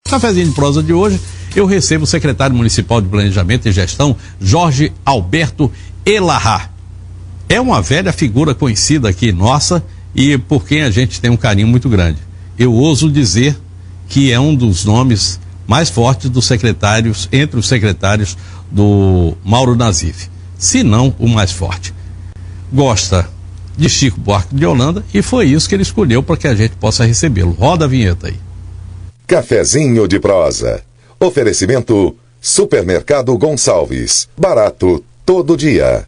Cafezinho de prosa de hoje, eu recebo o secretário municipal de Planejamento e Gestão, Jorge Alberto Elahá. É uma velha figura conhecida aqui nossa e por quem a gente tem um carinho muito grande. Eu ouso dizer que é um dos nomes mais fortes dos secretários, entre os secretários do Mauro Nazif, se não o mais forte. Gosta de Chico Buarque de Holanda e foi isso que ele escolheu para que a gente possa recebê-lo. Roda a vinheta aí. Cafezinho de prosa. Oferecimento Supermercado Gonçalves. Barato todo dia.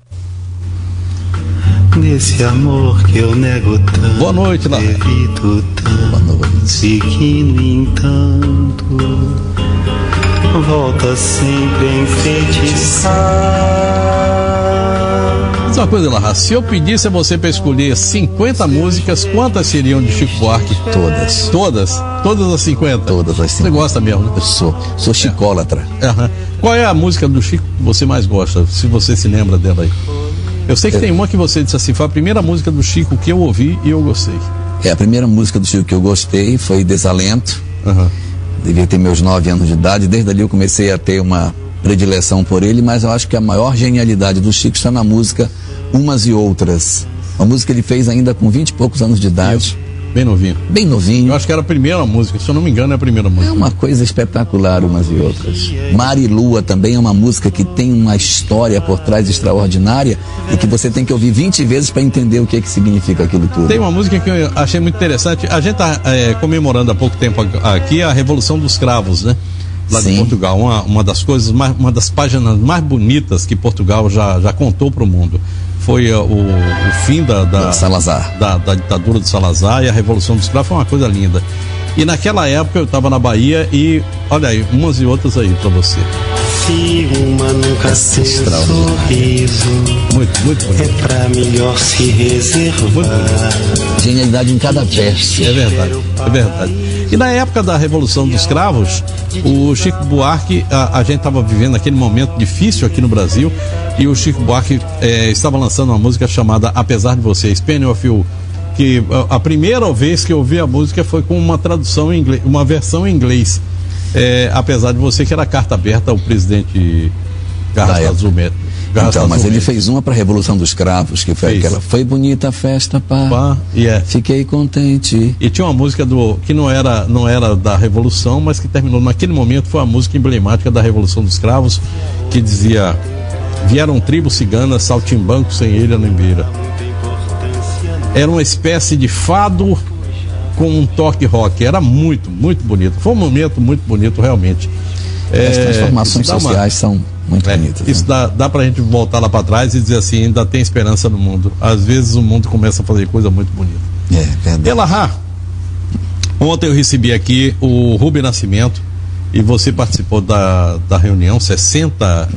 Nesse amor que eu nego tanto. Boa noite, Lara. Evito tanto, e que no entanto volta sempre a enfeitiçar. Diz uma coisa, Lara, se eu pedisse a você para escolher 50 músicas, quantas seriam de Chico Buarque? Todas. Todas? Todas as 50? Todas as 50. Você gosta mesmo, né? Eu sou chicólatra. Qual é a música do Chico que você mais gosta, se você se lembra dela aí? Eu sei que tem uma que você disse assim, foi a primeira música do Chico que eu ouvi e eu gostei. A primeira música do Chico que eu gostei foi Desalento. Devia ter meus 9 anos de idade. Desde ali eu comecei a ter uma predileção por ele, mas eu acho que a maior genialidade do Chico está na música Umas e Outras. Uma música que ele fez ainda com 20 e poucos anos de idade. Isso. Bem novinho. Bem novinho. Eu acho que era a primeira música, se eu não me engano é a primeira música. É uma coisa espetacular, Umas e Outras. Mar e Lua também é uma música que tem uma história por trás extraordinária e que você tem que ouvir 20 vezes para entender o que significa aquilo tudo. Tem uma música que eu achei muito interessante. A gente está comemorando há pouco tempo aqui a Revolução dos Cravos, né? Lá de Portugal. Uma das coisas, uma das páginas mais bonitas que Portugal já contou para o mundo. Foi o fim da Salazar. Da ditadura do Salazar e a Revolução dos Cravos foi uma coisa linda. E naquela época eu estava na Bahia e, olha aí, umas e outras aí para você. Se uma nunca tem sorriso, muito bonito. É pra melhor se reservar. Genialidade em cada verso. É verdade. E na época da Revolução dos Cravos, o Chico Buarque, a gente estava vivendo aquele momento difícil aqui no Brasil, e o Chico Buarque estava lançando uma música chamada Apesar de Você, Penny of You, que a primeira vez que eu ouvi a música foi com uma tradução em inglês, uma versão em inglês. Apesar de Você, que era a carta aberta ao presidente Garrafa Azul. Então, mas ele fez uma para a Revolução dos Cravos, que foi aquela, foi bonita a festa, pá, fiquei contente. E tinha uma música que não era da Revolução, mas que terminou naquele momento, foi a música emblemática da Revolução dos Cravos, que dizia: vieram tribos ciganas, saltimbancos sem ilha nem beira. Era uma espécie de fado com um toque rock, era muito bonito, foi um momento muito bonito realmente. As transformações sociais são muito bonitas. Isso dá pra gente voltar lá para trás e dizer assim, ainda tem esperança no mundo. Às vezes o mundo começa a fazer coisa muito bonita. Verdade. Elahá, ontem eu recebi aqui o Rubem Nascimento e você participou da reunião, 60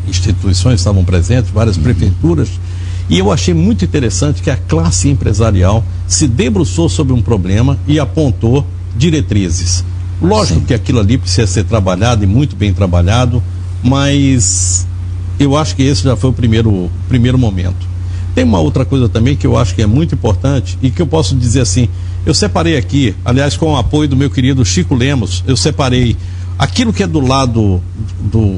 instituições estavam presentes, várias prefeituras, e eu achei muito interessante que a classe empresarial se debruçou sobre um problema e apontou diretrizes. Lógico que aquilo ali precisa ser trabalhado e muito bem trabalhado, mas eu acho que esse já foi o primeiro momento. Tem uma outra coisa também que eu acho que é muito importante e que eu posso dizer assim, eu separei aqui, aliás com o apoio do meu querido Chico Lemos, eu separei aquilo que é do lado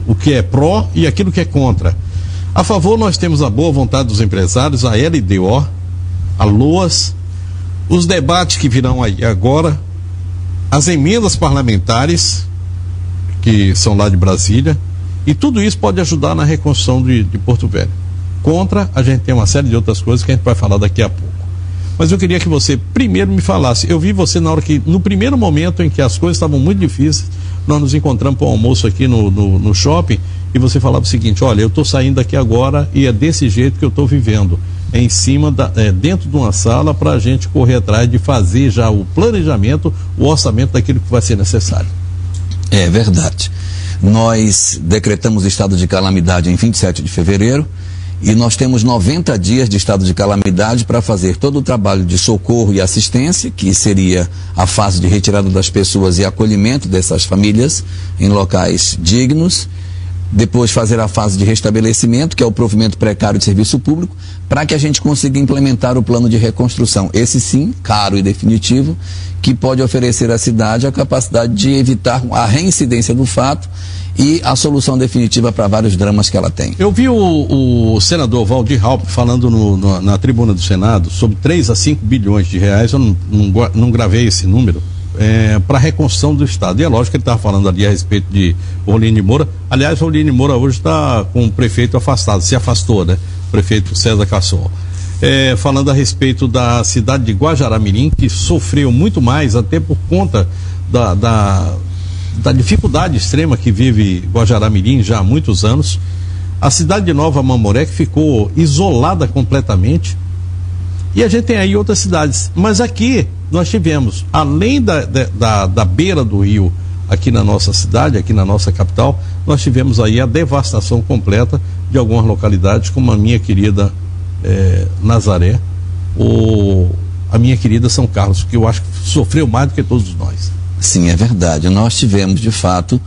o que é pró e aquilo que é contra. A favor nós temos a boa vontade dos empresários, a LDO, a LOAS, os debates que virão aí agora, as emendas parlamentares, que são lá de Brasília, e tudo isso pode ajudar na reconstrução de Porto Velho. Contra, a gente tem uma série de outras coisas que a gente vai falar daqui a pouco. Mas eu queria que você primeiro me falasse, eu vi você na hora que, no primeiro momento em que as coisas estavam muito difíceis, nós nos encontramos para o almoço aqui no shopping, e você falava o seguinte: olha, eu estou saindo daqui agora e é desse jeito que eu estou vivendo, em cima dentro de uma sala, para a gente correr atrás de fazer já o planejamento, o orçamento daquilo que vai ser necessário. É verdade. Nós decretamos estado de calamidade em 27 de fevereiro e nós temos 90 dias de estado de calamidade para fazer todo o trabalho de socorro e assistência, que seria a fase de retirada das pessoas e acolhimento dessas famílias em locais dignos, depois fazer a fase de restabelecimento, que é o provimento precário de serviço público, para que a gente consiga implementar o plano de reconstrução. Esse sim, caro e definitivo, que pode oferecer à cidade a capacidade de evitar a reincidência do fato e a solução definitiva para vários dramas que ela tem. Eu vi o senador Waldir Raupp falando na tribuna do Senado sobre 3 a 5 bilhões de reais, eu não gravei esse número, para a reconstrução do Estado. E é lógico que ele estava falando ali a respeito de Oline Moura. Aliás, o Oline Moura hoje está com o prefeito afastado, se afastou, né? O prefeito César Cassol. Falando a respeito da cidade de Guajará-Mirim, que sofreu muito mais, até por conta da dificuldade extrema que vive Guajará-Mirim já há muitos anos. A cidade de Nova Mamoré, que ficou isolada completamente. E a gente tem aí outras cidades. Mas aqui nós tivemos, além da beira do rio, aqui na nossa cidade, aqui na nossa capital, nós tivemos aí a devastação completa de algumas localidades, como a minha querida Nazaré, ou a minha querida São Carlos, que eu acho que sofreu mais do que todos nós. Sim, é verdade. Nós tivemos, de fato,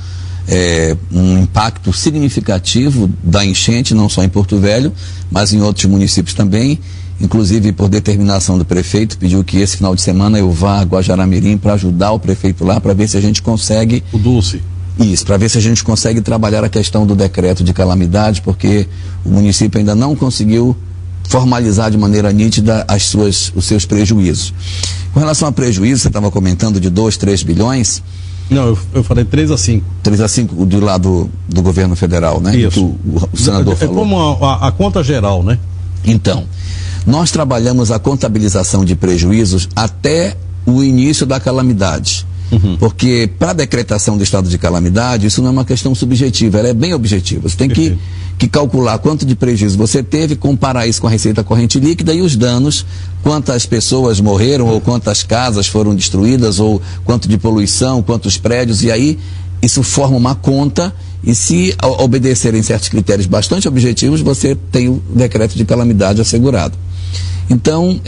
um impacto significativo da enchente, não só em Porto Velho, mas em outros municípios também. Inclusive, por determinação do prefeito, pediu que esse final de semana eu vá a Guajará-Mirim para ajudar o prefeito lá, para ver se a gente consegue... O Dulce. Isso, para ver se a gente consegue trabalhar a questão do decreto de calamidade, porque o município ainda não conseguiu formalizar de maneira nítida os seus prejuízos. Com relação a prejuízo, você estava comentando de 2, 3 bilhões... Não, eu falei 3 a 5. 3 a 5 do lado do governo federal, né? Isso. O senador falou. Como a conta geral, né? Então, nós trabalhamos a contabilização de prejuízos até o início da calamidade. Porque para a decretação do estado de calamidade, isso não é uma questão subjetiva, ela é bem objetiva. Você tem que calcular quanto de prejuízo você teve, comparar isso com a receita corrente líquida e os danos, quantas pessoas morreram, ou quantas casas foram destruídas, ou quanto de poluição, quantos prédios, e aí isso forma uma conta, e se obedecerem certos critérios bastante objetivos, você tem o decreto de calamidade assegurado. Então,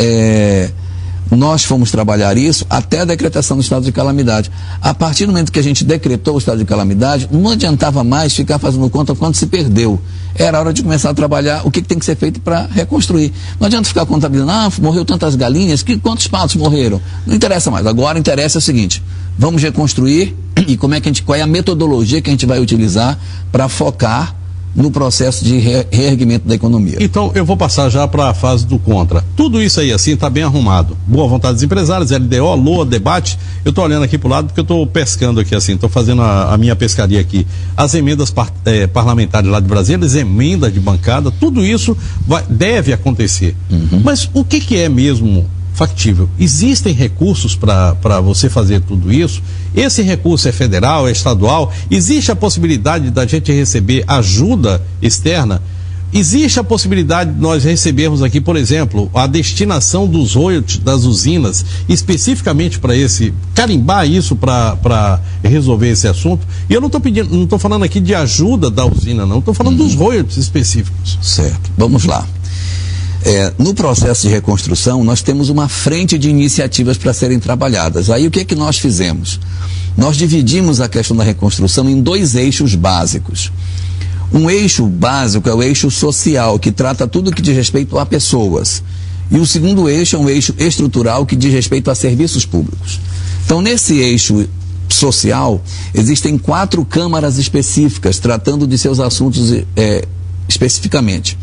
nós fomos trabalhar isso até a decretação do estado de calamidade. A partir do momento que a gente decretou o estado de calamidade, não adiantava mais ficar fazendo conta quanto se perdeu. Era hora de começar a trabalhar o que tem que ser feito para reconstruir. Não adianta ficar contabilizando, morreu tantas galinhas, quantos patos morreram? Não interessa mais. Agora interessa o seguinte: vamos reconstruir e qual é a metodologia que a gente vai utilizar para focar no processo de reerguimento da economia. Então, eu vou passar já para a fase do contra. Tudo isso aí, assim, está bem arrumado. Boa vontade dos empresários, LDO, LOA, debate. Eu estou olhando aqui para o lado porque eu estou pescando aqui, assim, estou fazendo a minha pescaria aqui. As emendas parlamentares lá de Brasília, as emendas de bancada, tudo isso deve acontecer. Mas o que é mesmo factível? Existem recursos para você fazer tudo isso? Esse recurso é federal, é estadual? Existe a possibilidade da gente receber ajuda externa? Existe a possibilidade de nós recebermos aqui, por exemplo, a destinação dos royalties das usinas, especificamente para carimbar isso para resolver esse assunto? E eu não estou falando aqui de ajuda da usina, não, estou falando dos royalties específicos. Certo, vamos lá. No processo de reconstrução, nós temos uma frente de iniciativas para serem trabalhadas. Aí o que nós fizemos? Nós dividimos a questão da reconstrução em 2 eixos básicos. Um eixo básico é o eixo social, que trata tudo que diz respeito a pessoas. E o segundo eixo é um eixo estrutural, que diz respeito a serviços públicos. Então, nesse eixo social, existem 4 câmaras específicas tratando de seus assuntos especificamente.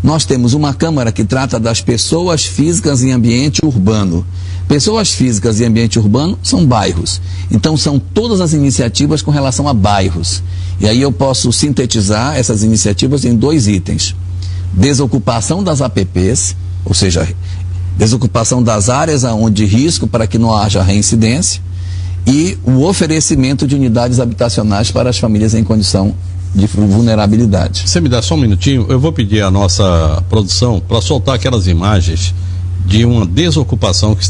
Nós temos uma Câmara que trata das pessoas físicas em ambiente urbano. Pessoas físicas em ambiente urbano são bairros. Então, são todas as iniciativas com relação a bairros. E aí eu posso sintetizar essas iniciativas em 2 itens. Desocupação das APPs, ou seja, desocupação das áreas de risco para que não haja reincidência, e o oferecimento de unidades habitacionais para as famílias em condição de vulnerabilidade. Você me dá só um minutinho? Eu vou pedir à nossa produção para soltar aquelas imagens de uma desocupação que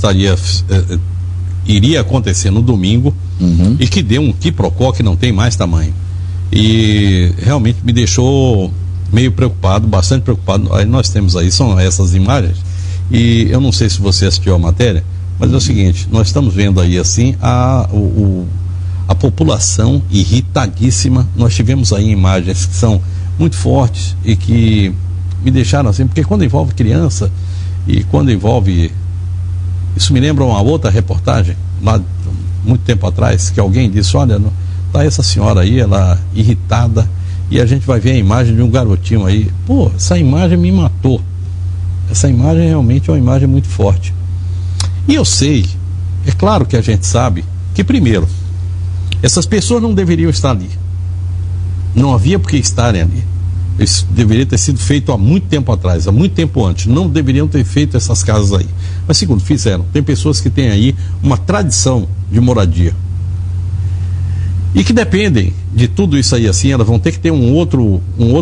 iria acontecer no domingo e que deu um quiprocó que não tem mais tamanho. E realmente me deixou meio preocupado, bastante preocupado. Aí nós temos aí, são essas imagens, e eu não sei se você assistiu a matéria, mas é o seguinte: nós estamos vendo aí assim a população irritadíssima. Nós tivemos aí imagens que são muito fortes e que me deixaram assim, porque quando envolve criança e quando envolve... Isso me lembra uma outra reportagem, lá muito tempo atrás, que alguém disse, olha, tá essa senhora aí, ela irritada, e a gente vai ver a imagem de um garotinho aí. Pô, essa imagem me matou. Essa imagem realmente é uma imagem muito forte. E eu sei, é claro que a gente sabe, que primeiro, essas pessoas não deveriam estar ali. Não havia por que estarem ali. Isso deveria ter sido feito há muito tempo atrás, há muito tempo antes. Não deveriam ter feito essas casas aí. Mas segundo, fizeram. Tem pessoas que têm aí uma tradição de moradia. E que dependem de tudo isso aí assim, elas vão ter que ter um outro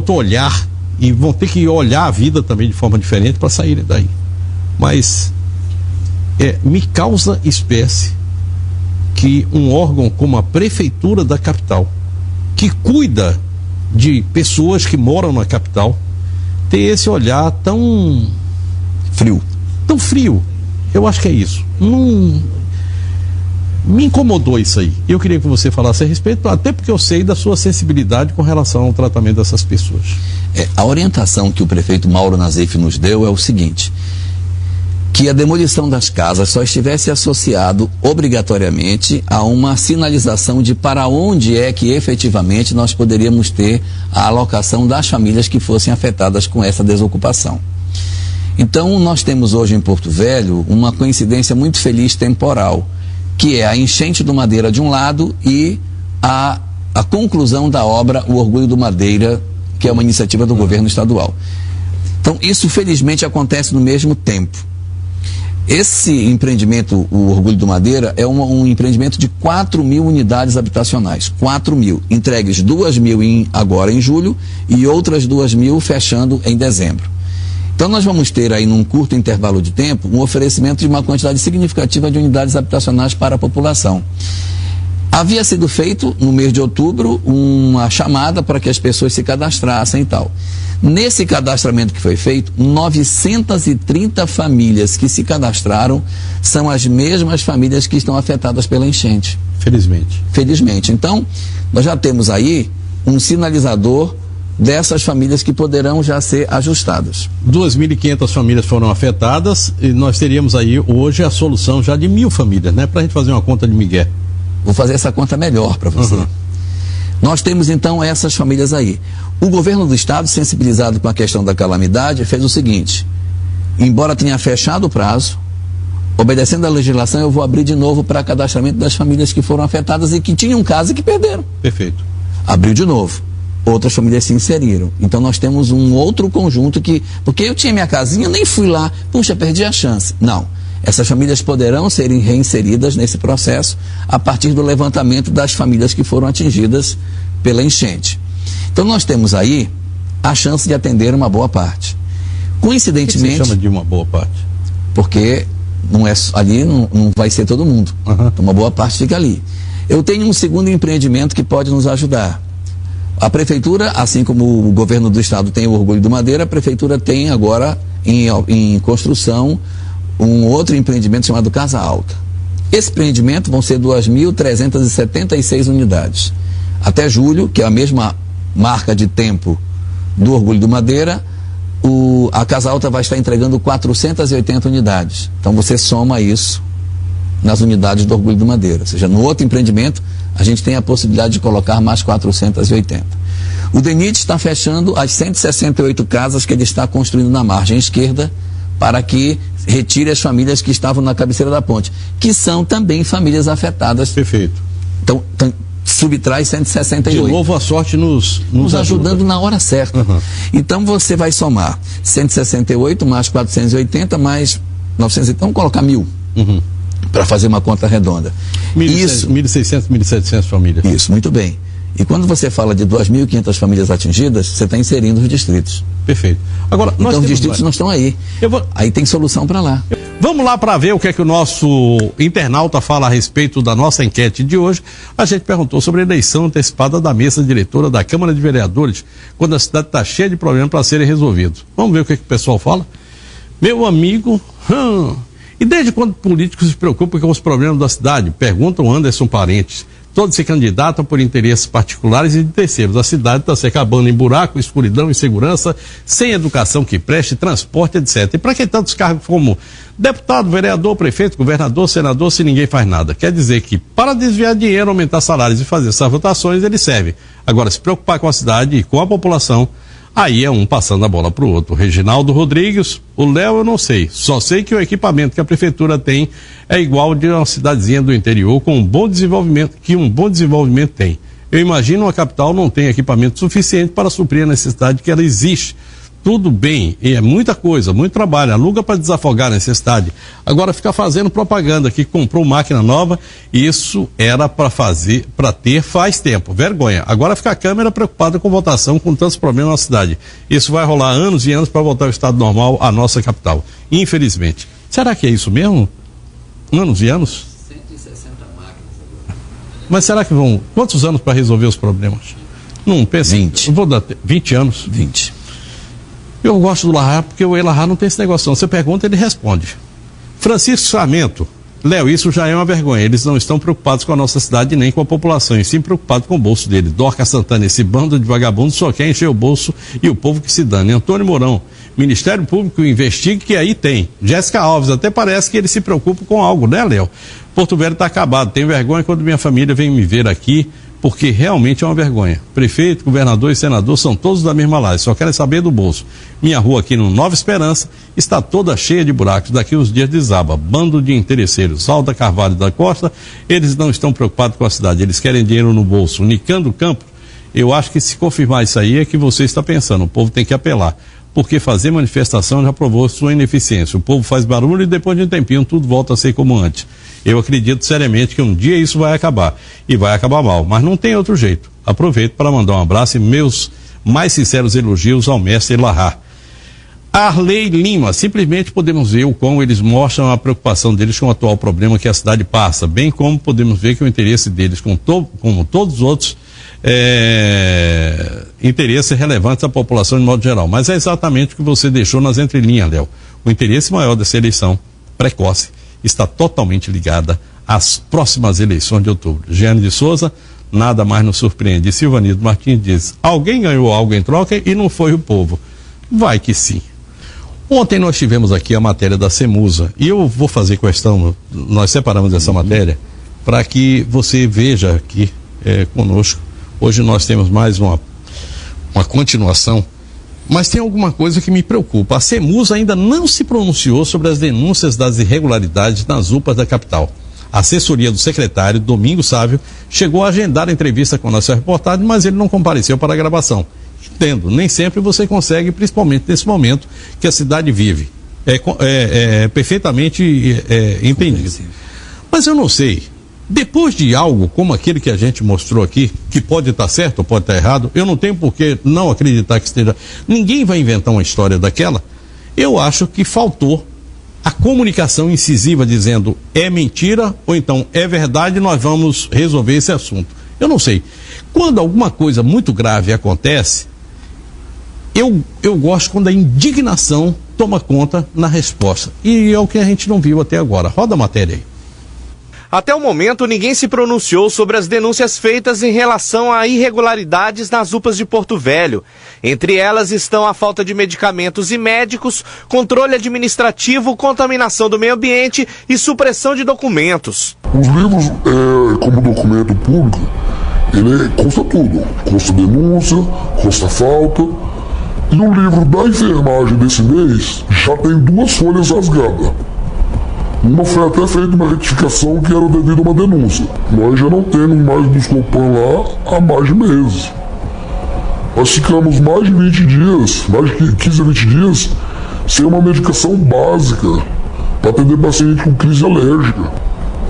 olhar e vão ter que olhar a vida também de forma diferente para saírem daí. Mas me causa espécie que um órgão como a Prefeitura da capital, que cuida de pessoas que moram na capital, ter esse olhar tão frio. Eu acho que é isso. Não me incomodou isso aí. Eu queria que você falasse a respeito, até porque eu sei da sua sensibilidade com relação ao tratamento dessas pessoas. A orientação que o prefeito Mauro Nazif nos deu é o seguinte: que a demolição das casas só estivesse associado obrigatoriamente a uma sinalização de para onde é que efetivamente nós poderíamos ter a alocação das famílias que fossem afetadas com essa desocupação. Então nós temos hoje em Porto Velho uma coincidência muito feliz temporal, que é a enchente do Madeira de um lado e a conclusão da obra O Orgulho do Madeira, que é uma iniciativa do governo estadual. Então isso felizmente acontece no mesmo tempo. Esse empreendimento, o Orgulho do Madeira, é um empreendimento de 4.000 unidades habitacionais. 4.000, entregues 2.000 agora em julho e outras 2.000 fechando em dezembro. Então nós vamos ter aí num curto intervalo de tempo um oferecimento de uma quantidade significativa de unidades habitacionais para a população. Havia sido feito no mês de outubro uma chamada para que as pessoas se cadastrassem e tal. Nesse cadastramento que foi feito, 930 famílias que se cadastraram são as mesmas famílias que estão afetadas pela enchente. Felizmente. Então, nós já temos aí um sinalizador dessas famílias que poderão já ser ajustadas. 2.500 famílias foram afetadas e nós teríamos aí hoje a solução já de 1.000 famílias, né? Para a gente fazer uma conta de migué. Vou fazer essa conta melhor para você. Uhum. Nós temos então essas famílias aí. O governo do estado, sensibilizado com a questão da calamidade, fez o seguinte: embora tenha fechado o prazo, obedecendo à legislação, eu vou abrir de novo para cadastramento das famílias que foram afetadas e que tinham casa e que perderam. Perfeito. Abriu de novo. Outras famílias se inseriram. Então nós temos um outro conjunto que... Porque eu tinha minha casinha, nem fui lá, puxa, perdi a chance. Não. Essas famílias poderão ser reinseridas nesse processo a partir do levantamento das famílias que foram atingidas pela enchente. Então nós temos aí a chance de atender uma boa parte. Coincidentemente... O que você chama de uma boa parte? Porque não é, ali não vai ser todo mundo. Uhum. Então uma boa parte fica ali. Eu tenho um segundo empreendimento que pode nos ajudar. A prefeitura, assim como o governo do estado tem o Orgulho do Madeira, a prefeitura tem agora em construção um outro empreendimento chamado Casa Alta. Esse empreendimento vão ser 2.376 unidades. Até julho, que é a mesma marca de tempo do Orgulho do Madeira, a Casa Alta vai estar entregando 480 unidades. Então você soma isso nas unidades do Orgulho do Madeira. Ou seja, no outro empreendimento, a gente tem a possibilidade de colocar mais 480. O DENIT está fechando as 168 casas que ele está construindo na margem esquerda para que retire as famílias que estavam na cabeceira da ponte, que são também famílias afetadas. Perfeito. Então subtrai 168. De novo a sorte nos ajudando na hora certa. Uhum. Então você vai somar 168 mais 480 mais 900, então vamos colocar 1.000. Uhum. Para fazer uma conta redonda. 1.600, 1.700 famílias. Isso, muito bem. E quando você fala de 2.500 famílias atingidas, você está inserindo os distritos. Perfeito. Agora, então os distritos não estão aí. Aí tem solução para lá. Vamos lá para ver o que é que o nosso internauta fala a respeito da nossa enquete de hoje. A gente perguntou sobre a eleição antecipada da mesa diretora da Câmara de Vereadores, quando a cidade está cheia de problemas para serem resolvidos. Vamos ver o que é que o pessoal fala? Meu amigo... E desde quando políticos se preocupam com os problemas da cidade? Perguntam Anderson Parentes. Todos se candidatam por interesses particulares e de terceiros. A cidade está se acabando em buraco, escuridão, insegurança, sem educação que preste, transporte, etc. E para que tantos cargos como deputado, vereador, prefeito, governador, senador, se ninguém faz nada? Quer dizer que para desviar dinheiro, aumentar salários e fazer essas votações, ele serve. Agora, se preocupar com a cidade e com a população, aí é um passando a bola para o outro. Reginaldo Rodrigues, o Léo eu não sei. Só sei que o equipamento que a prefeitura tem é igual de uma cidadezinha do interior com um bom desenvolvimento tem. Eu imagino uma capital não tem equipamento suficiente para suprir a necessidade que ela existe. Tudo bem, é muita coisa, muito trabalho, aluga para desafogar a necessidade. Agora ficar fazendo propaganda que comprou máquina nova, isso era para ter faz tempo, vergonha. Agora fica a Câmara preocupada com votação, com tantos problemas na cidade. Isso vai rolar anos e anos para voltar ao estado normal, a nossa capital, infelizmente. Será que é isso mesmo? Anos e anos? 160 máquinas agora. Mas será que vão, quantos anos para resolver os problemas? Não, pensa. 20. Eu vou dar 20 anos. 20. Eu gosto do Larrar porque o Elarrar não tem esse negócio não. Você pergunta, ele responde. Francisco Sarmento, Léo, isso já é uma vergonha. Eles não estão preocupados com a nossa cidade nem com a população, e sim preocupados com o bolso dele. Dorca Santana, esse bando de vagabundos só quer encher o bolso e o povo que se dane. Antônio Mourão, Ministério Público investigue que aí tem. Jéssica Alves, até parece que ele se preocupa com algo, né, Léo? Porto Velho está acabado. Tenho vergonha quando minha família vem me ver aqui, porque realmente é uma vergonha. Prefeito, governador e senador são todos da mesma laje, só querem saber do bolso. Minha rua aqui no Nova Esperança está toda cheia de buracos, daqui uns dias desaba. Bando de interesseiros, Alda Carvalho da Costa, eles não estão preocupados com a cidade, eles querem dinheiro no bolso. Nicandro Campos, eu acho que se confirmar isso aí é que você está pensando, o povo tem que apelar. Porque fazer manifestação já provou sua ineficiência. O povo faz barulho e depois de um tempinho tudo volta a ser como antes. Eu acredito seriamente que um dia isso vai acabar. E vai acabar mal, mas não tem outro jeito. Aproveito para mandar um abraço e meus mais sinceros elogios ao mestre Larrar. Arley Lima, simplesmente podemos ver o quão eles mostram a preocupação deles com o atual problema que a cidade passa, bem como podemos ver que o interesse deles, como todos os outros, interesses relevantes à população de modo geral. Mas é exatamente o que você deixou nas entrelinhas, Léo. O interesse maior dessa eleição precoce está totalmente ligada às próximas eleições de outubro. Jeane de Souza, nada mais nos surpreende. Silvanildo Martins diz, alguém ganhou algo em troca e não foi o povo. Vai que sim. Ontem nós tivemos aqui a matéria da Cemusa e eu vou fazer questão, nós separamos essa matéria para que você veja aqui conosco. Hoje nós temos mais uma continuação, mas tem alguma coisa que me preocupa. A Cemusa ainda não se pronunciou sobre as denúncias das irregularidades nas UPAs da capital. A assessoria do secretário, Domingos Sávio, chegou a agendar a entrevista com a nossa reportagem, mas ele não compareceu para a gravação. Entendo, nem sempre você consegue, principalmente nesse momento que a cidade vive. É perfeitamente entendido. Mas eu não sei. Depois de algo como aquele que a gente mostrou aqui, que pode estar certo ou pode estar errado, eu não tenho por que não acreditar que esteja. Ninguém vai inventar uma história daquela. Eu acho que faltou a comunicação incisiva dizendo é mentira ou então é verdade, nós vamos resolver esse assunto. Eu não sei. Quando alguma coisa muito grave acontece, eu gosto quando a indignação toma conta na resposta. E é o que a gente não viu até agora. Roda a matéria aí. Até o momento, ninguém se pronunciou sobre as denúncias feitas em relação a irregularidades nas UPAs de Porto Velho. Entre elas estão a falta de medicamentos e médicos, controle administrativo, contaminação do meio ambiente e supressão de documentos. Os livros, como documento público, ele consta tudo. Consta denúncia, consta falta. E o livro da enfermagem desse mês já tem 2 folhas rasgadas. Uma foi até feita uma retificação que era devido a uma denúncia. Nós já não temos mais Buscopan lá há mais de meses. Nós ficamos mais de 20 dias, mais de 15 a 20 dias, sem uma medicação básica para atender paciente com crise alérgica.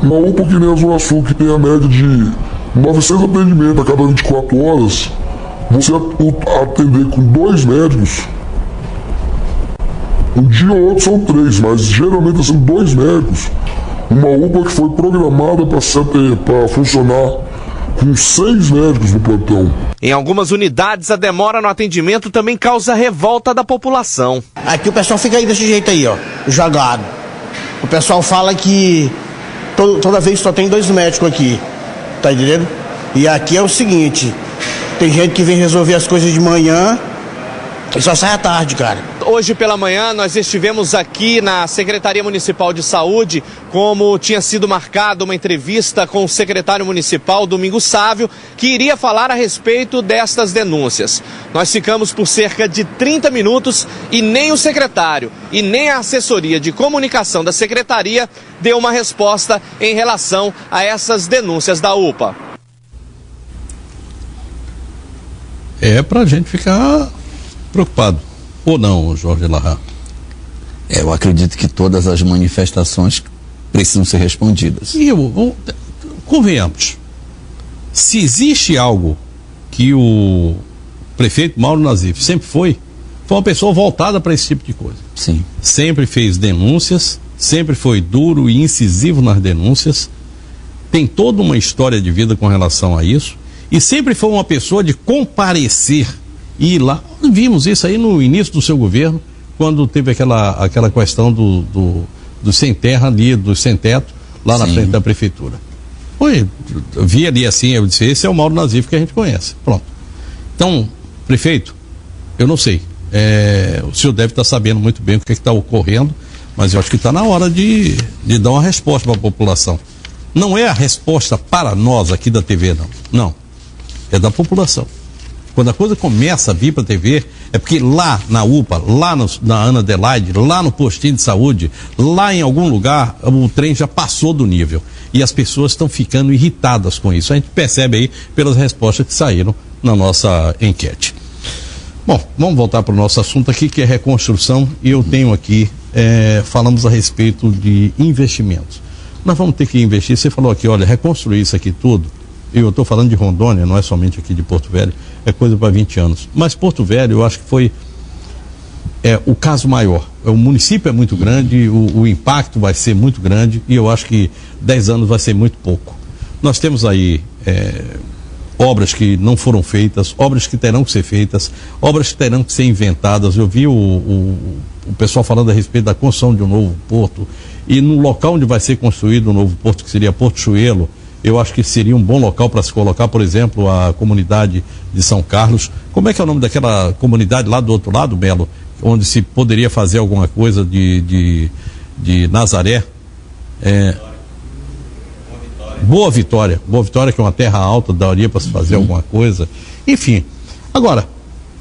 Uma UPA que nem a Zona Sul, que tem a média de 900 atendimentos a cada 24 horas, você atender com 2 médicos, um dia ou outro são 3, mas geralmente são 2 médicos. Uma UPA que foi programada para funcionar com 6 médicos no plantão. Em algumas unidades, a demora no atendimento também causa revolta da população. Aqui o pessoal fica aí desse jeito aí, ó, jogado. O pessoal fala que toda vez só tem 2 médicos aqui, tá entendendo? E aqui é o seguinte, tem gente que vem resolver as coisas de manhã e só sai à tarde, cara. Hoje pela manhã nós estivemos aqui na Secretaria Municipal de Saúde, como tinha sido marcado uma entrevista com o secretário municipal, Domingos Sávio, que iria falar a respeito destas denúncias. Nós ficamos por cerca de 30 minutos e nem o secretário e nem a assessoria de comunicação da secretaria deu uma resposta em relação a essas denúncias da UPA. É pra gente ficar preocupado. Ou não, Jorge Larra? Eu acredito que todas as manifestações precisam ser respondidas. E convenhamos, se existe algo que o prefeito Mauro Nazif sempre foi uma pessoa voltada para esse tipo de coisa. Sim. Sempre fez denúncias, sempre foi duro e incisivo nas denúncias, tem toda uma história de vida com relação a isso, e sempre foi uma pessoa de comparecer e ir lá. Vimos isso aí no início do seu governo, quando teve aquela questão do sem terra ali, do sem teto, lá na frente da prefeitura. Eu vi ali assim, eu disse, esse é o Mauro Nazif que a gente conhece. Pronto. Então, prefeito, eu não sei. O senhor deve estar sabendo muito bem o que está ocorrendo, mas eu acho que está na hora de dar uma resposta para a população. Não é a resposta para nós aqui da TV, não. Não. É da população. Quando a coisa começa a vir para a TV, é porque lá na UPA, lá na Ana Adelaide, lá no postinho de saúde, lá em algum lugar, o trem já passou do nível. E as pessoas estão ficando irritadas com isso. A gente percebe aí pelas respostas que saíram na nossa enquete. Bom, vamos voltar para o nosso assunto aqui, que é reconstrução. E eu tenho aqui, falamos a respeito de investimentos. Nós vamos ter que investir. Você falou aqui, olha, reconstruir isso aqui tudo. Eu estou falando de Rondônia, não é somente aqui de Porto Velho, é coisa para 20 anos. Mas Porto Velho, eu acho que foi o caso maior. O município é muito grande, o impacto vai ser muito grande, e eu acho que 10 anos vai ser muito pouco. Nós temos aí obras que não foram feitas, obras que terão que ser feitas, obras que terão que ser inventadas. Eu vi o pessoal falando a respeito da construção de um novo porto, e no local onde vai ser construído o novo porto, que seria Porto Chuelo, eu acho que seria um bom local para se colocar, por exemplo, a comunidade de São Carlos. Como é que é o nome daquela comunidade lá do outro lado, Belo? Onde se poderia fazer alguma coisa de Nazaré? Boa Vitória, que é uma terra alta, daria para se fazer alguma coisa. Enfim, agora,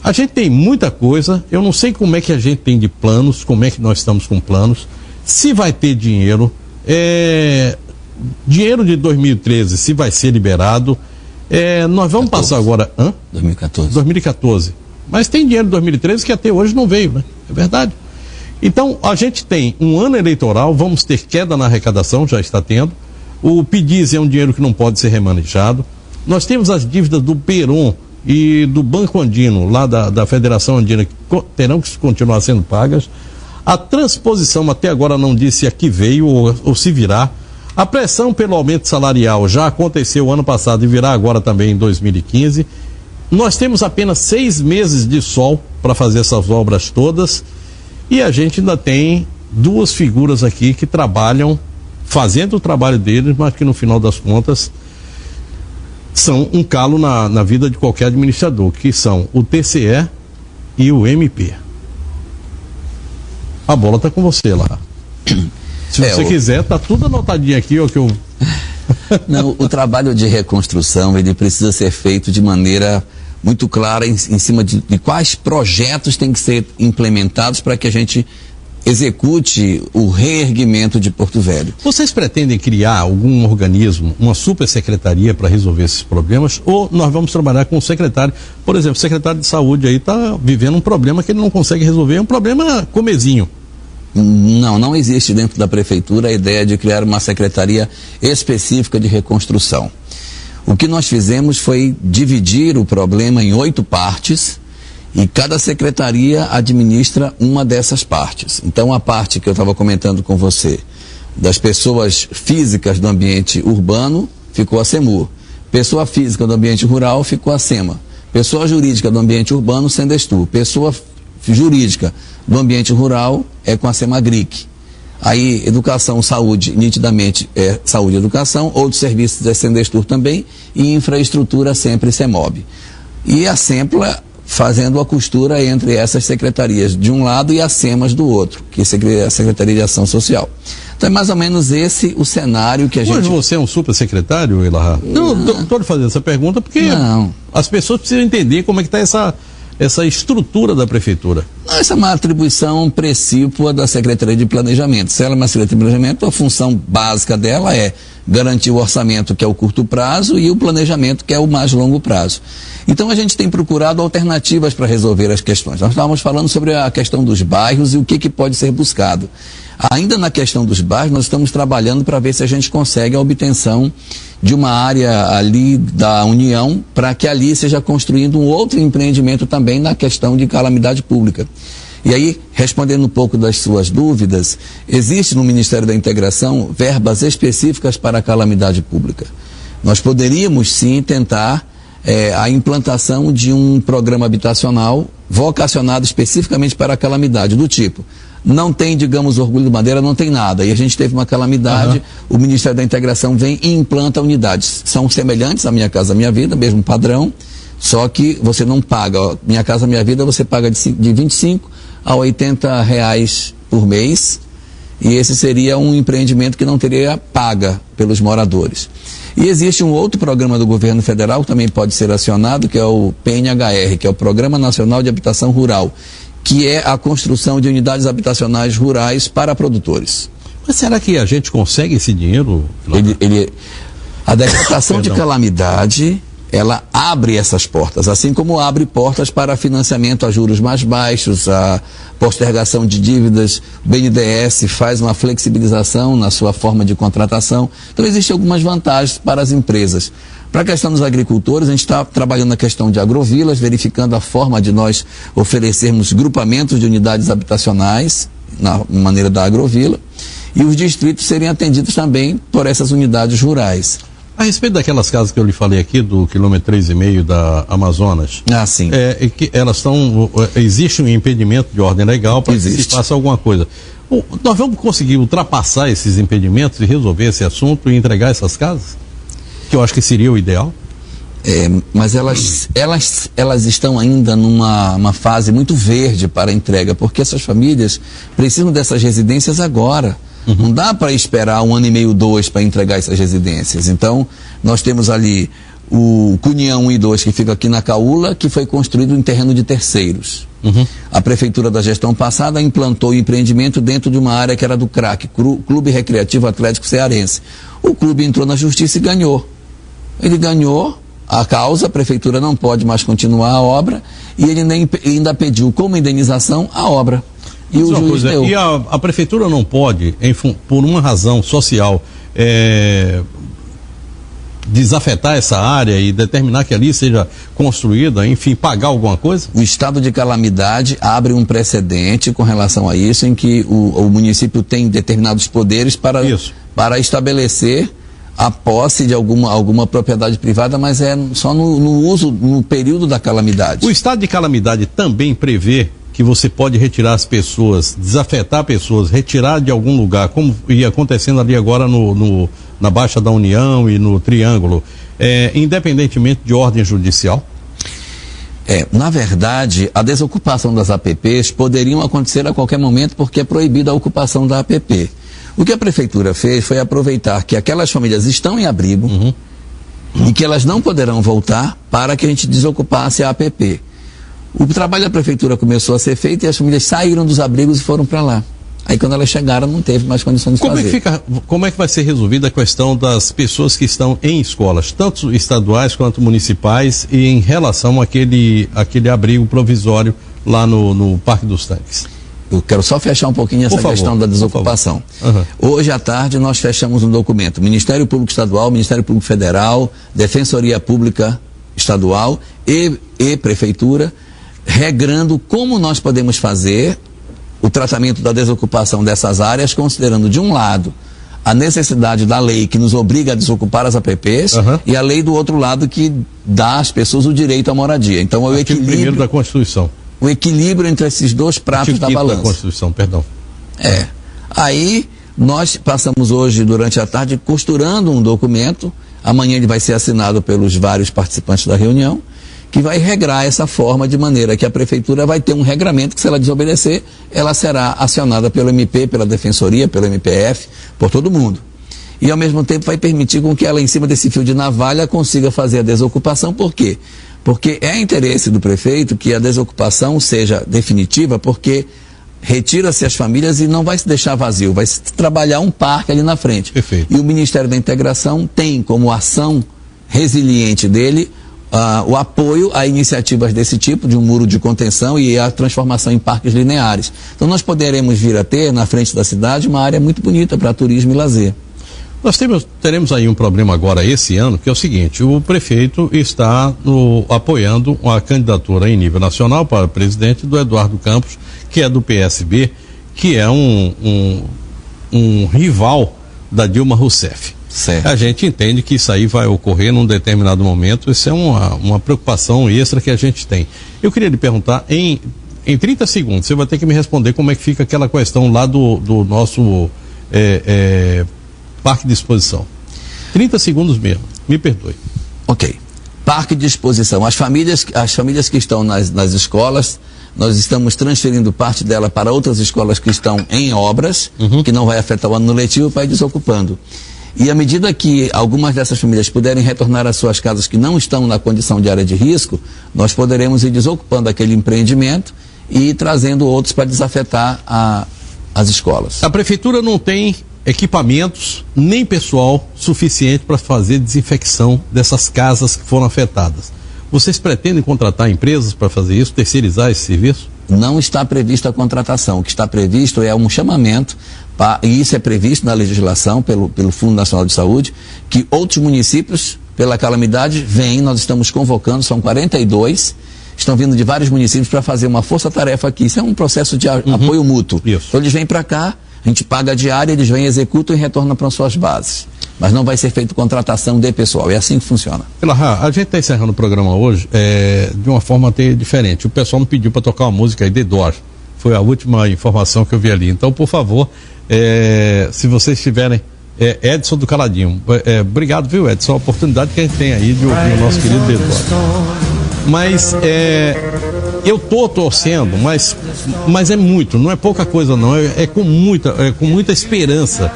a gente tem muita coisa, eu não sei como é que a gente tem de planos, como é que nós estamos com planos, se vai ter dinheiro, dinheiro de 2013, se vai ser liberado, nós vamos 14. Passar agora... 2014. Mas tem dinheiro de 2013 que até hoje não veio, né? É verdade. Então, a gente tem um ano eleitoral, vamos ter queda na arrecadação, já está tendo. O PIDIS é um dinheiro que não pode ser remanejado. Nós temos as dívidas do Peron e do Banco Andino, lá da Federação Andina, que terão que continuar sendo pagas. A transposição até agora não disse a que veio ou se virá. A pressão pelo aumento salarial já aconteceu ano passado e virá agora também em 2015. Nós temos apenas 6 meses de sol para fazer essas obras todas, e a gente ainda tem 2 figuras aqui que trabalham, fazendo o trabalho deles, mas que no final das contas são um calo na vida de qualquer administrador, que são o TCE e o MP. A bola está com você lá. Se você quiser, tá tudo anotadinho aqui, ó, que eu... Não, o trabalho de reconstrução, ele precisa ser feito de maneira muito clara em cima de quais projetos têm que ser implementados para que a gente execute o reerguimento de Porto Velho. Vocês pretendem criar algum organismo, uma supersecretaria para resolver esses problemas, ou nós vamos trabalhar com o secretário? Por exemplo, o secretário de saúde aí está vivendo um problema que ele não consegue resolver, é um problema comezinho. Não existe dentro da prefeitura a ideia de criar uma secretaria específica de reconstrução. O que nós fizemos foi dividir o problema em 8 partes, e cada secretaria administra uma dessas partes. Então, a parte que eu estava comentando com você, das pessoas físicas do ambiente urbano, ficou a SEMUR. Pessoa física do ambiente rural, ficou a SEMA. Pessoa jurídica do ambiente urbano, Sendestu. Pessoa jurídica do ambiente rural é com a SEMAGRIC. Aí, educação, saúde, nitidamente é saúde e educação, outros serviços é Sendestur também, e infraestrutura sempre CEMOB. E a SEMPLA fazendo a costura entre essas secretarias de um lado e as SEMAS do outro, que é a Secretaria de Ação Social. Então é mais ou menos esse o cenário que a gente... Mas você é um supersecretário, Elahá? Não, estou lhe fazendo essa pergunta porque as pessoas precisam entender como é que está essa estrutura da prefeitura. Essa é uma atribuição precípua da Secretaria de Planejamento. Se ela é uma Secretaria de Planejamento, a função básica dela é garantir o orçamento, que é o curto prazo, e o planejamento, que é o mais longo prazo. Então a gente tem procurado alternativas para resolver as questões. Nós estávamos falando sobre a questão dos bairros e o que pode ser buscado. Ainda na questão dos bairros, nós estamos trabalhando para ver se a gente consegue a obtenção de uma área ali da União, para que ali seja construído um outro empreendimento também na questão de calamidade pública. E aí, respondendo um pouco das suas dúvidas, existe no Ministério da Integração verbas específicas para a calamidade pública. Nós poderíamos sim tentar a implantação de um programa habitacional vocacionado especificamente para a calamidade, do tipo, não tem, digamos, Orgulho do Madeira, não tem nada, e a gente teve uma calamidade, o Ministério da Integração vem e implanta unidades. São semelhantes à Minha Casa Minha Vida, mesmo padrão, só que você não paga, Minha Casa Minha Vida você paga de 25 a 80 reais por mês, e esse seria um empreendimento que não teria paga pelos moradores. E existe um outro programa do governo federal que também pode ser acionado, que é o PNHR, que é o Programa Nacional de Habitação Rural, que é a construção de unidades habitacionais rurais para produtores. Mas será que a gente consegue esse dinheiro? A decretação de calamidade, ela abre essas portas, assim como abre portas para financiamento a juros mais baixos, a postergação de dívidas. O BNDES faz uma flexibilização na sua forma de contratação. Então existem algumas vantagens para as empresas. Para a questão dos agricultores, a gente está trabalhando na questão de agrovilas, verificando a forma de nós oferecermos grupamentos de unidades habitacionais na maneira da agrovila, e os distritos serem atendidos também por essas unidades rurais. A respeito daquelas casas que eu lhe falei aqui, do quilômetro 3,5 da Amazonas, sim. Que elas estão, existe um impedimento de ordem legal para que se faça alguma coisa. Nós vamos conseguir ultrapassar esses impedimentos e resolver esse assunto e entregar essas casas? Que eu acho que seria o ideal. Mas elas estão ainda numa fase muito verde para entrega, porque essas famílias precisam dessas residências agora. Não dá para esperar 1 ano e meio, 2 para entregar essas residências. Então, nós temos ali o Cunhão 1 e 2, que fica aqui na Caúla, que foi construído em terreno de terceiros. A prefeitura da gestão passada implantou o empreendimento dentro de uma área que era do CRAC, Clube Recreativo Atlético Cearense. O clube entrou na justiça e ganhou. Ele ganhou a causa, a prefeitura não pode mais continuar a obra, e ele ainda pediu como indenização a obra. E o juiz deu. E a prefeitura não pode, por uma razão social, desafetar essa área e determinar que ali seja construída, enfim, pagar alguma coisa? O estado de calamidade abre um precedente com relação a isso, em que o município tem determinados poderes para estabelecer a posse de alguma propriedade privada, mas é só no uso, no período da calamidade. O estado de calamidade também prevê que você pode retirar as pessoas, desafetar pessoas, retirar de algum lugar, como ia acontecendo ali agora na Baixa da União e no Triângulo, independentemente de ordem judicial? Na verdade, a desocupação das APPs poderiam acontecer a qualquer momento, porque é proibida a ocupação da APP. O que a prefeitura fez foi aproveitar que aquelas famílias estão em abrigo e que elas não poderão voltar para que a gente desocupasse a APP. O trabalho da prefeitura começou a ser feito e as famílias saíram dos abrigos e foram para lá. Aí quando elas chegaram não teve mais condições de fazer. Como é que vai ser resolvida a questão das pessoas que estão em escolas, tanto estaduais quanto municipais, e em relação àquele abrigo provisório lá no Parque dos Tanques? Eu quero só fechar um pouquinho essa questão da desocupação. Hoje à tarde nós fechamos um documento, Ministério Público Estadual, Ministério Público Federal, Defensoria Pública Estadual e Prefeitura, regrando como nós podemos fazer o tratamento da desocupação dessas áreas, considerando, de um lado, a necessidade da lei que nos obriga a desocupar as APPs e a lei do outro lado que dá às pessoas o direito à moradia. Então, é o equilíbrio. Primeiro da Constituição. O equilíbrio entre esses dois pratos da balança. Da Constituição, perdão. Aí Nós passamos hoje, durante a tarde, costurando um documento. Amanhã ele vai ser assinado pelos vários participantes da reunião, que vai regrar essa forma de maneira que a prefeitura vai ter um regramento que, se ela desobedecer, ela será acionada pelo MP, pela Defensoria, pelo MPF, por todo mundo. E, ao mesmo tempo, vai permitir com que ela, em cima desse fio de navalha, consiga fazer a desocupação. Por quê? Porque é interesse do prefeito que a desocupação seja definitiva, porque retira-se as famílias e não vai se deixar vazio, vai se trabalhar um parque ali na frente. Perfeito. E o Ministério da Integração tem como ação resiliente dele o apoio a iniciativas desse tipo, de um muro de contenção e a transformação em parques lineares. Então nós poderemos vir a ter, na frente da cidade, uma área muito bonita para turismo e lazer. Nós teremos aí um problema agora esse ano, que é o seguinte: o prefeito está apoiando a candidatura em nível nacional para presidente do Eduardo Campos, que é do PSB, que é um rival da Dilma Rousseff. Certo. A gente entende que isso aí vai ocorrer num determinado momento. Isso é uma preocupação extra que a gente tem. Eu queria lhe perguntar, em 30 segundos, você vai ter que me responder como é que fica aquela questão lá do nosso parque de exposição. 30 segundos mesmo, me perdoe. Ok. Parque de exposição. As famílias que estão nas escolas, nós estamos transferindo parte dela para outras escolas que estão em obras, que não vai afetar o ano letivo, para ir desocupando. E à medida que algumas dessas famílias puderem retornar às suas casas que não estão na condição de área de risco, nós poderemos ir desocupando aquele empreendimento e ir trazendo outros para desafetar as escolas. A prefeitura não tem equipamentos nem pessoal suficiente para fazer desinfecção dessas casas que foram afetadas. Vocês pretendem contratar empresas para fazer isso, terceirizar esse serviço? Não está prevista a contratação. O que está previsto é um chamamento, e isso é previsto na legislação pelo Fundo Nacional de Saúde, que outros municípios, pela calamidade, vêm. Nós estamos convocando, são 42, estão vindo de vários municípios para fazer uma força-tarefa aqui. Isso é um processo de apoio mútuo. Isso. Então eles vêm para cá, a gente paga a diária, eles vêm, executam e retornam para suas bases. Mas não vai ser feita contratação de pessoal, é assim que funciona. Elahá, a gente está encerrando o programa hoje de uma forma até diferente. O pessoal me pediu para tocar uma música aí, The Doors. Foi a última informação que eu vi ali. Então, por favor, se vocês tiverem... Edson do Caladinho. Obrigado, viu, Edson? A oportunidade que a gente tem aí de ouvir o nosso querido The Doors. Mas eu tô torcendo, mas é muito, não é pouca coisa não, é com muita esperança,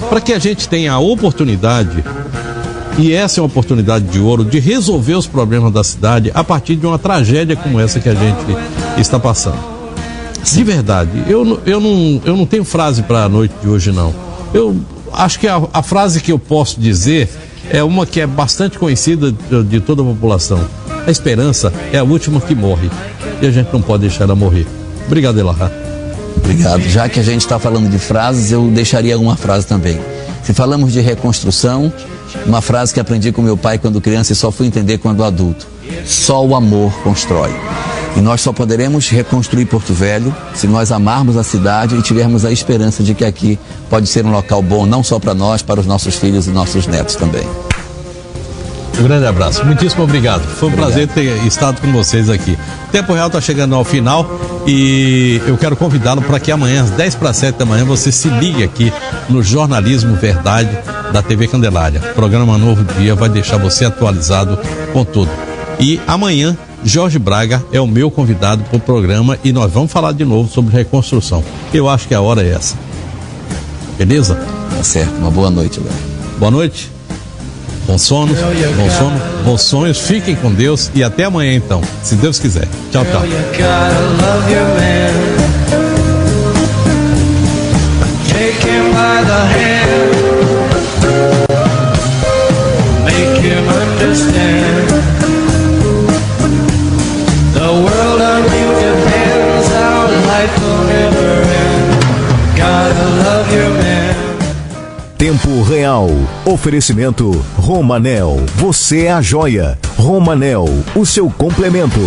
para que a gente tenha a oportunidade, e essa é uma oportunidade de ouro, de resolver os problemas da cidade a partir de uma tragédia como essa que a gente está passando. De verdade, eu não tenho frase para a noite de hoje não. Eu acho que a frase que eu posso dizer é uma que é bastante conhecida de toda a população. A esperança é a última que morre. E a gente não pode deixar ela morrer. Obrigado, Elahá. Obrigado. Já que a gente está falando de frases, eu deixaria uma frase também. Se falamos de reconstrução, uma frase que aprendi com meu pai quando criança e só fui entender quando adulto. Só o amor constrói. E nós só poderemos reconstruir Porto Velho se nós amarmos a cidade e tivermos a esperança de que aqui pode ser um local bom, não só para nós, para os nossos filhos e nossos netos também. Um grande abraço, muitíssimo obrigado. Foi um prazer ter estado com vocês aqui. O Tempo Real está chegando ao final e eu quero convidá-lo para que amanhã, às 10:50 da manhã, você se ligue aqui no Jornalismo Verdade da TV Candelária. O programa Novo Dia vai deixar você atualizado com tudo. E amanhã, Jorge Braga é o meu convidado para o programa e nós vamos falar de novo sobre reconstrução. Eu acho que a hora é essa. Beleza? Tá certo. Uma boa noite, Léo. Boa noite. Bons sonos, bons sonhos, fiquem com Deus e até amanhã então, se Deus quiser. Tchau, tchau. Tempo Real. Oferecimento Romanel. Você é a joia. Romanel, o seu complemento.